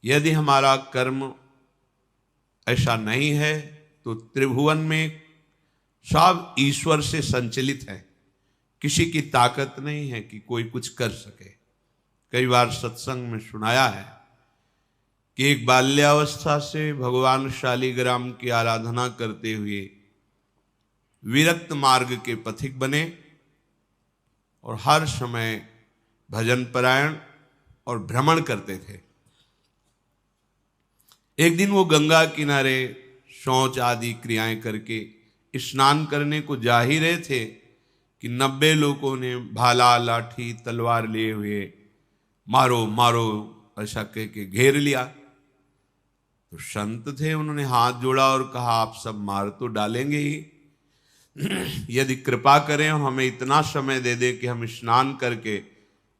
यदि हमारा कर्म ऐसा नहीं है तो त्रिभुवन में सब ईश्वर से संचलित है, किसी की ताकत नहीं है कि कोई कुछ कर सके। कई बार सत्संग में सुनाया है कि एक बाल्यावस्था से भगवान शालिग्राम की आराधना करते हुए विरक्त मार्ग के पथिक बने और हर समय भजन परायण और भ्रमण करते थे। एक दिन वो गंगा किनारे शौच आदि क्रियाएं करके स्नान करने को जा ही रहे थे कि 90 लोगों ने भाला लाठी तलवार लिए हुए मारो मारो ऐसा कह के घेर लिया। तो संत थे, उन्होंने हाथ जोड़ा और कहा आप सब मार तो डालेंगे ही, यदि कृपा करें और हमें इतना समय दे दे कि हम स्नान करके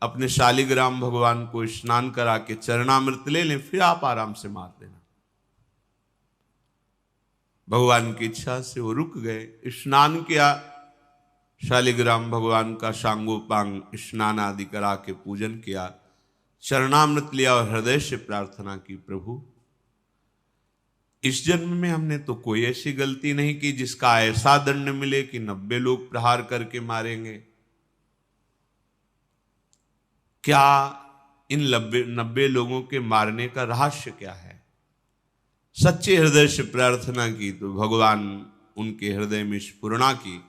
अपने शालिग्राम भगवान को स्नान करा के चरणामृत ले लें, फिर आप आराम से मार देना। भगवान की इच्छा से वो रुक गए, स्नान किया, शालिग्राम भगवान का सांगोपांग स्नान आदि करा के पूजन किया, चरणामृत लिया और हृदय से प्रार्थना की, प्रभु इस जन्म में हमने तो कोई ऐसी गलती नहीं की जिसका ऐसा दंड मिले कि 90 लोग प्रहार करके मारेंगे। क्या इन 90 लोगों के मारने का रहस्य क्या है? सच्चे हृदय से प्रार्थना की तो भगवान उनके हृदय में स्फुरणा की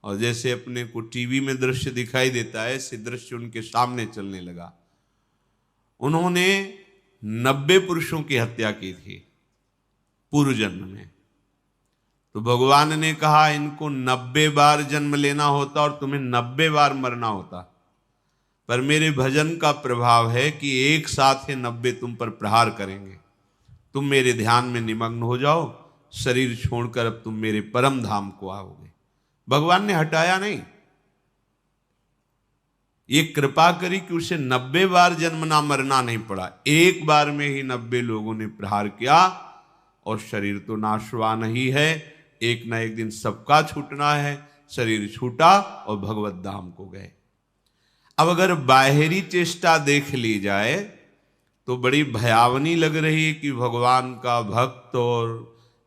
और जैसे अपने को टीवी में दृश्य दिखाई देता है ऐसे दृश्य उनके सामने चलने लगा। उन्होंने 90 पुरुषों की हत्या की थी पूर्व जन्म में। तो भगवान ने कहा इनको 90 बार जन्म लेना होता और तुम्हें 90 बार मरना होता, पर मेरे भजन का प्रभाव है कि एक साथ ही 90 तुम पर प्रहार करेंगे। तुम मेरे ध्यान में निमग्न हो जाओ, शरीर छोड़कर अब तुम मेरे परम धाम को आओगे। भगवान ने हटाया नहीं, ये कृपा करी कि उसे 90 बार जन्म ना मरना नहीं पड़ा, एक बार में ही 90 लोगों ने प्रहार किया और शरीर तो नाशवान ही है, एक ना एक दिन सबका छूटना है। शरीर छूटा और भगवत धाम को गए। अब अगर बाहरी चेष्टा देख ली जाए तो बड़ी भयावनी लग रही है कि भगवान का भक्त और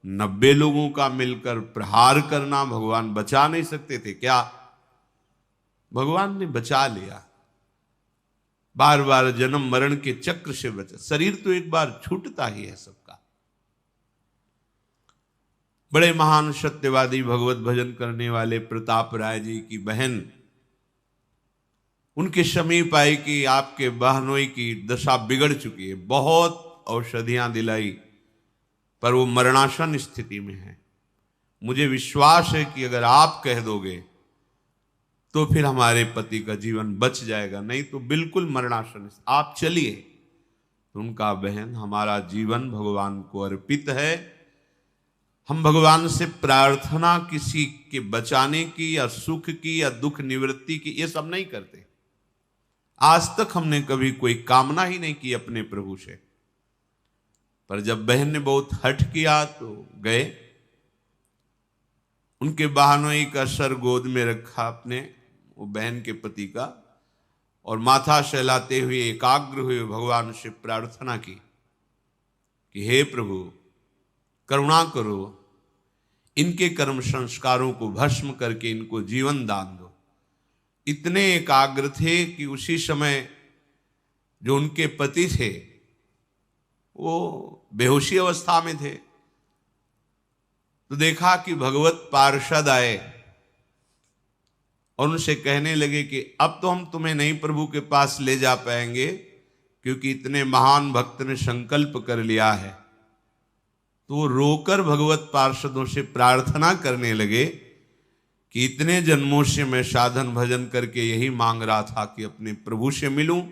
90 लोगों का मिलकर प्रहार करना, भगवान बचा नहीं सकते थे क्या? भगवान ने बचा लिया, बार बार जन्म मरण के चक्र से बचा। शरीर तो एक बार छूटता ही है सबका। बड़े महान सत्यवादी भगवत भजन करने वाले प्रताप राय जी की बहन उनके समीप आई कि आपके बहनोई की दशा बिगड़ चुकी है, बहुत औषधियां दिलाई पर वो मरणासन स्थिति में है। मुझे विश्वास है कि अगर आप कह दोगे तो फिर हमारे पति का जीवन बच जाएगा, नहीं तो बिल्कुल मरणासन, आप चलिए। तो उनका बहन हमारा जीवन भगवान को अर्पित है, हम भगवान से प्रार्थना किसी के बचाने की या सुख की या दुख निवृत्ति की ये सब नहीं करते। आज तक हमने कभी कोई कामना ही नहीं की अपने प्रभु से। पर जब बहन ने बहुत हठ किया तो गए, उनके बहनोई का सर गोद में रखा अपने वो बहन के पति का और माथा सहलाते हुए एकाग्र हुए भगवान से प्रार्थना की कि हे प्रभु करुणा करो, इनके कर्म संस्कारों को भस्म करके इनको जीवन दान दो। इतने एकाग्र थे कि उसी समय जो उनके पति थे वो बेहोशी अवस्था में थे। तो देखा कि भगवत पार्षद आए और उनसे कहने लगे कि अब तो हम तुम्हें नहीं प्रभु के पास ले जा पाएंगे, क्योंकि इतने महान भक्त ने संकल्प कर लिया है। तो वो रोकर भगवत पार्षदों से प्रार्थना करने लगे कि इतने जन्मों से मैं साधन भजन करके यही मांग रहा था कि अपने प्रभु से मिलूं,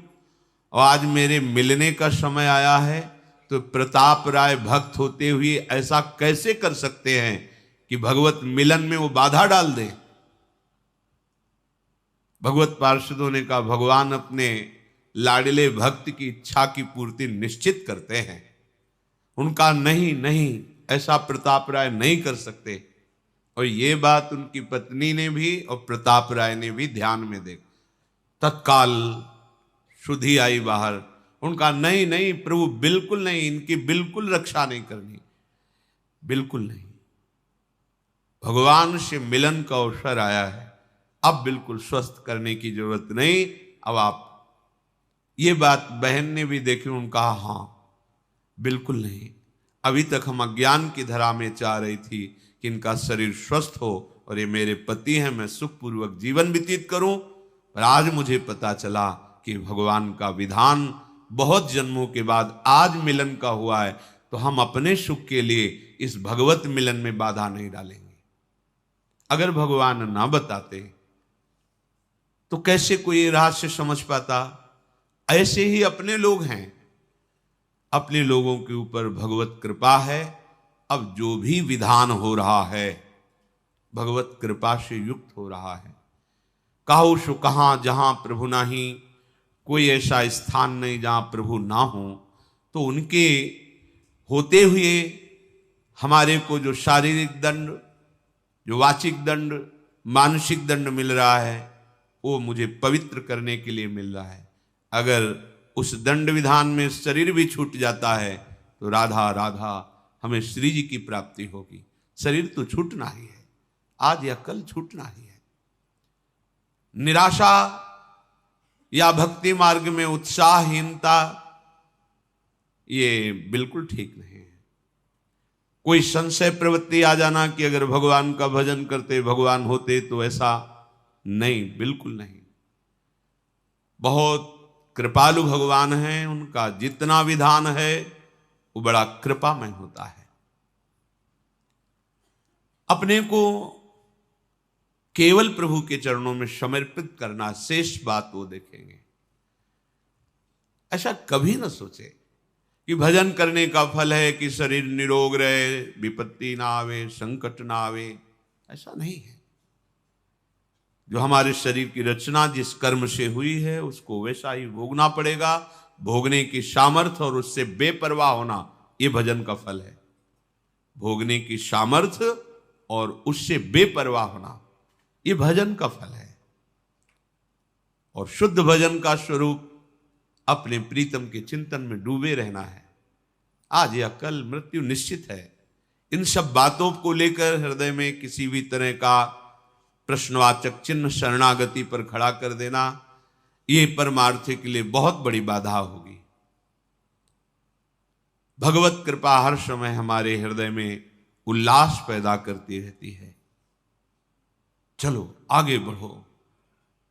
और आज मेरे मिलने का समय आया है। तो प्रताप राय भक्त होते हुए ऐसा कैसे कर सकते हैं कि भगवत मिलन में वो बाधा डाल दे? भगवत पार्षदों ने कहा भगवान अपने लाडले भक्त की इच्छा की पूर्ति निश्चित करते हैं, उनका नहीं नहीं ऐसा प्रताप राय नहीं कर सकते। और ये बात उनकी पत्नी ने भी और प्रताप राय ने भी ध्यान में देखा। तत्काल सुधी आई बाहर उनका नहीं नहीं प्रभु बिल्कुल नहीं, इनकी बिल्कुल रक्षा नहीं करनी, बिल्कुल नहीं। भगवान से मिलन का अवसर आया है, अब बिल्कुल स्वस्थ करने की जरूरत नहीं। अब आप, ये बात बहन ने भी देखी, उन्होंने कहा हाँ बिल्कुल नहीं, अभी तक हम अज्ञान की धरा में चाह रही थी कि इनका शरीर स्वस्थ हो और ये मेरे पति हैं, मैं सुखपूर्वक जीवन व्यतीत करूं, पर आज मुझे पता चला कि भगवान का विधान बहुत जन्मों के बाद आज मिलन का हुआ है, तो हम अपने सुख के लिए इस भगवत मिलन में बाधा नहीं डालेंगे। अगर भगवान ना बताते तो कैसे कोई रहस्य समझ पाता। ऐसे ही अपने लोग हैं, अपने लोगों के ऊपर भगवत कृपा है। अब जो भी विधान हो रहा है भगवत कृपा से युक्त हो रहा है। कहो सो कहाँ जहां प्रभु नाही, कोई ऐसा स्थान नहीं जहां प्रभु ना हो। तो उनके होते हुए हमारे को जो शारीरिक दंड, जो वाचिक दंड, मानसिक दंड मिल रहा है, वो मुझे पवित्र करने के लिए मिल रहा है। अगर उस दंड विधान में शरीर भी छूट जाता है तो राधा राधा हमें श्री जी की प्राप्ति होगी। शरीर तो छूटना ही है, आज या कल छूटना ही है। निराशा या भक्ति मार्ग में उत्साहहीनता ये बिल्कुल ठीक नहीं है। कोई संशय प्रवृत्ति आ जाना कि अगर भगवान का भजन करते भगवान होते, तो ऐसा नहीं, बिल्कुल नहीं। बहुत कृपालु भगवान हैं, उनका जितना विधान है वो बड़ा कृपामय होता है। अपने को केवल प्रभु के चरणों में समर्पित करना, शेष बात वो देखेंगे। ऐसा कभी न सोचे कि भजन करने का फल है कि शरीर निरोग रहे, विपत्ति ना आवे, संकट ना आवे। ऐसा नहीं है। जो हमारे शरीर की रचना जिस कर्म से हुई है उसको वैसा ही भोगना पड़ेगा। भोगने की सामर्थ्य और उससे बेपरवाह होना, ये भजन का फल है। भोगने की सामर्थ्य और उससे बेपरवाह होना, ये भजन का फल है। और शुद्ध भजन का स्वरूप अपने प्रीतम के चिंतन में डूबे रहना है। आज या कल मृत्यु निश्चित है। इन सब बातों को लेकर हृदय में किसी भी तरह का प्रश्नवाचक चिन्ह शरणागति पर खड़ा कर देना, ये परमार्थ के लिए बहुत बड़ी बाधा होगी। भगवत कृपा हर समय हमारे हृदय में उल्लास पैदा करती रहती है। चलो आगे बढ़ो,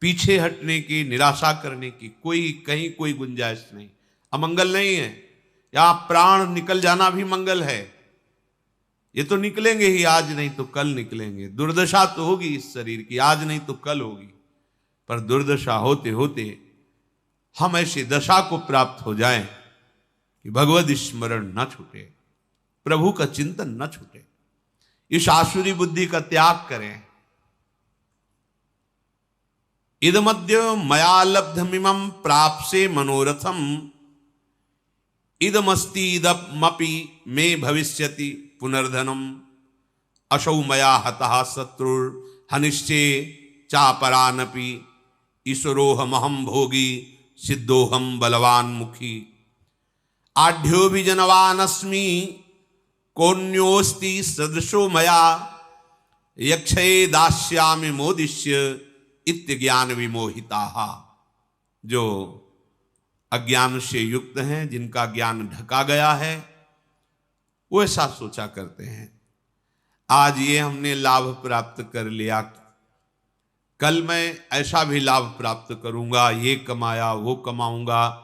पीछे हटने की, निराशा करने की कोई कहीं कोई गुंजाइश नहीं। अमंगल नहीं है, या प्राण निकल जाना भी मंगल है। ये तो निकलेंगे ही, आज नहीं तो कल निकलेंगे। दुर्दशा तो होगी इस शरीर की, आज नहीं तो कल होगी। पर दुर्दशा होते होते हम ऐसी दशा को प्राप्त हो जाएं कि भगवद स्मरण न छूटे, प्रभु का चिंतन न छूटे। इस आसुरी बुद्धि का त्याग करें। इदमद्य मया लब्धमिमं प्राप्से मनोरथम, इदमस्ति इदमपि मे भविष्यति पुनर्धनम, असौ मया हतः शत्रुर हनिश्चे चापरानपि, ईश्वरोहमहं भोगी सिद्धोहम बलवान मुखी, आढ्यो भी जनवानस्मि कोन्योस्ति सदृशो मया, यक्षये दास्यामि मोदिष्य इत्यज्ञान विमोहिता। जो अज्ञान से युक्त हैं, जिनका ज्ञान ढका गया है, वो ऐसा सोचा करते हैं आज ये हमने लाभ प्राप्त कर लिया, कल मैं ऐसा भी लाभ प्राप्त करूंगा, ये कमाया वो कमाऊंगा,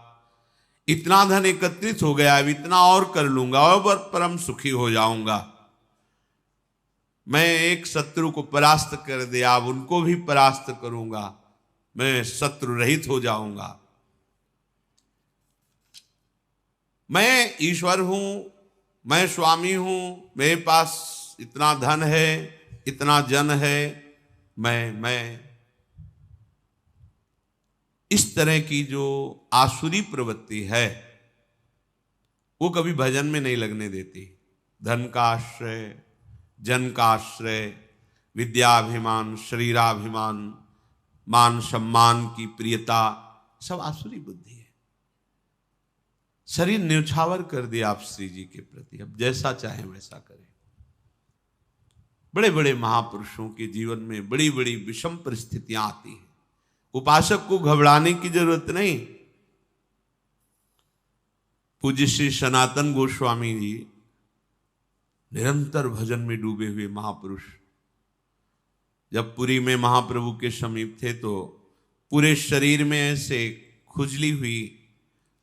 इतना धन एकत्रित हो गया, अब इतना और कर लूंगा और परम सुखी हो जाऊंगा। मैं एक शत्रु को परास्त कर दिया, अब उनको भी परास्त करूंगा, मैं शत्रु रहित हो जाऊंगा। मैं ईश्वर हूं, मैं स्वामी हूं, मेरे पास इतना धन है, इतना जन है, मैं इस तरह की जो आसुरी प्रवृत्ति है वो कभी भजन में नहीं लगने देती। धन का आश्रय, जन का आश्रय, विद्याभिमान, शरीराभिमान, मान सम्मान की प्रियता, सब आसुरी बुद्धि है। शरीर न्यौछावर कर दिया आप श्री जी के प्रति, अब जैसा चाहे वैसा करें। बड़े बड़े महापुरुषों के जीवन में बड़ी बड़ी विषम परिस्थितियां आती हैं, उपासक को घबराने की जरूरत नहीं। पूज्य श्री सनातन गोस्वामी जी निरंतर भजन में डूबे हुए महापुरुष, जब पुरी में महाप्रभु के समीप थे तो पूरे शरीर में ऐसे खुजली हुई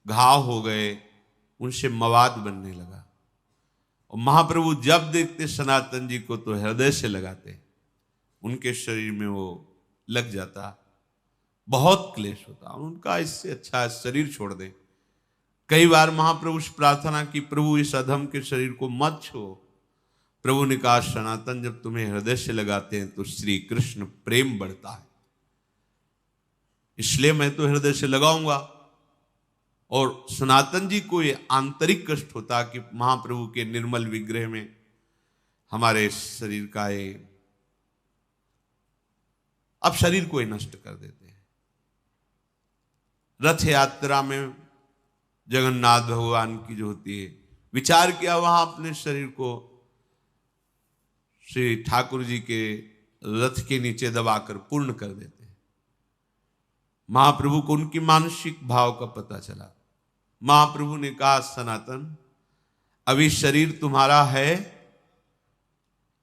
घाव हो गए, उनसे मवाद बनने लगा। और महाप्रभु जब देखते सनातन जी को तो हृदय से लगाते, उनके शरीर में वो लग जाता, बहुत क्लेश होता उनका। इससे अच्छा शरीर छोड़ दें। कई बार महाप्रभु से प्रार्थना की, प्रभु इस अधम के शरीर को मत छो। प्रभु ने कहा, सनातन जब तुम्हें हृदय से लगाते हैं तो श्री कृष्ण प्रेम बढ़ता है, इसलिए मैं तो हृदय से लगाऊंगा। और सनातन जी को ये आंतरिक कष्ट होता कि महाप्रभु के निर्मल विग्रह में हमारे शरीर का ये, अब शरीर को ही नष्ट कर देते हैं। रथ यात्रा में जगन्नाथ भगवान की जो होती है, विचार किया वहां अपने शरीर को श्री ठाकुर जी के रथ के नीचे दबाकर पूर्ण कर देते हैं। महाप्रभु को उनकी मानसिक भाव का पता चला। महाप्रभु ने कहा, सनातन अभी शरीर तुम्हारा है,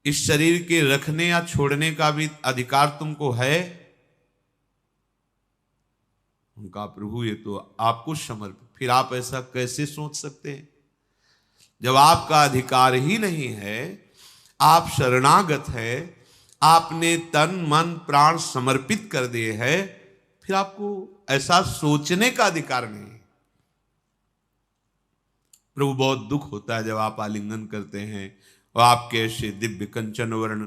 इस शरीर के रखने या छोड़ने का भी अधिकार तुमको है। उनका प्रभु ये तो आपको समर्पित, फिर आप ऐसा कैसे सोच सकते हैं? जब आपका अधिकार ही नहीं है, आप शरणागत है, आपने तन मन प्राण समर्पित कर दिए हैं, फिर आपको ऐसा सोचने का अधिकार नहीं है। प्रभु बहुत दुख होता है जब आप आलिंगन करते हैं और आपके ऐसे दिव्य कंचन वर्ण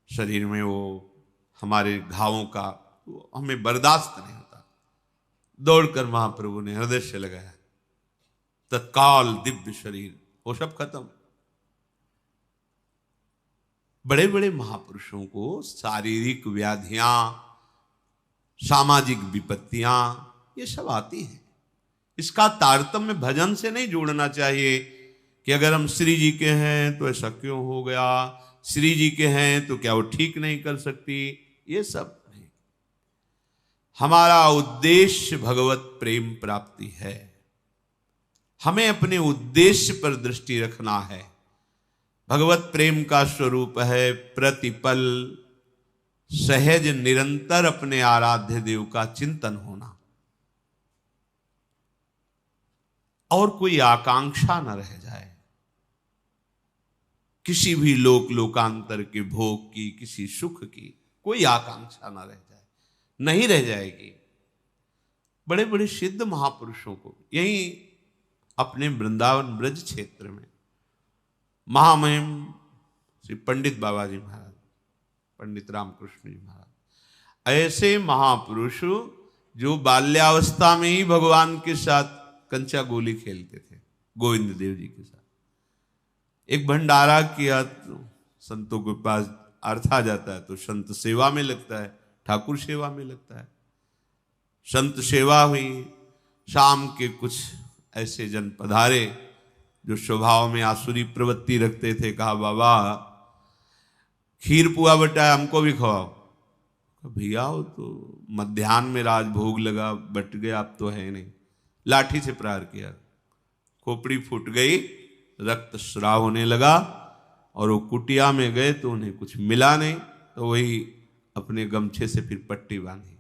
शरीर में वो हमारे घावों का, तो हमें बर्दाश्त नहीं होता। दौड़कर महाप्रभु ने हृदय से लगाया, तत्काल दिव्य शरीर वो सब खत्म। बड़े बड़े महापुरुषों को शारीरिक व्याधियां, सामाजिक विपत्तियां ये सब आती हैं। इसका तारतम्य भजन से नहीं जोड़ना चाहिए कि अगर हम श्री जी के हैं तो ऐसा क्यों हो गया, श्री जी के हैं तो क्या वो ठीक नहीं कर सकती, ये सब नहीं। हमारा उद्देश्य भगवत प्रेम प्राप्ति है, हमें अपने उद्देश्य पर दृष्टि रखना है। भगवत प्रेम का स्वरूप है प्रतिपल सहज निरंतर अपने आराध्य देव का चिंतन होना, और कोई आकांक्षा न रह जाए किसी भी लोकांतर के भोग की, किसी सुख की कोई आकांक्षा न रह जाए, नहीं रह जाएगी। बड़े बड़े सिद्ध महापुरुषों को यही अपने वृंदावन ब्रज क्षेत्र में महामहिम श्री पंडित बाबा जी महाराज, पंडित रामकृष्ण जी महाराज, ऐसे महापुरुष जो बाल्यावस्था में ही भगवान के साथ कंचा गोली खेलते थे, गोविंद देव जी के साथ। एक भंडारा किया तो संतों के पास अर्थ आ जाता है तो संत सेवा में लगता है, ठाकुर सेवा में लगता है। संत सेवा हुई, शाम के कुछ ऐसे जन पधारे जो स्वभाव में आसुरी प्रवृत्ति रखते थे। कहा, बाबा खीर पुआ बटा हमको भी खवाओ। भैया वो तो मध्याह्न में राजभोग लगा, बट गया, अब तो है नहीं। लाठी से प्रहार किया, खोपड़ी फूट गई, रक्त स्राव होने लगा, और वो कुटिया में गए तो उन्हें कुछ मिला नहीं, तो वही अपने गमछे से फिर पट्टी बांधी।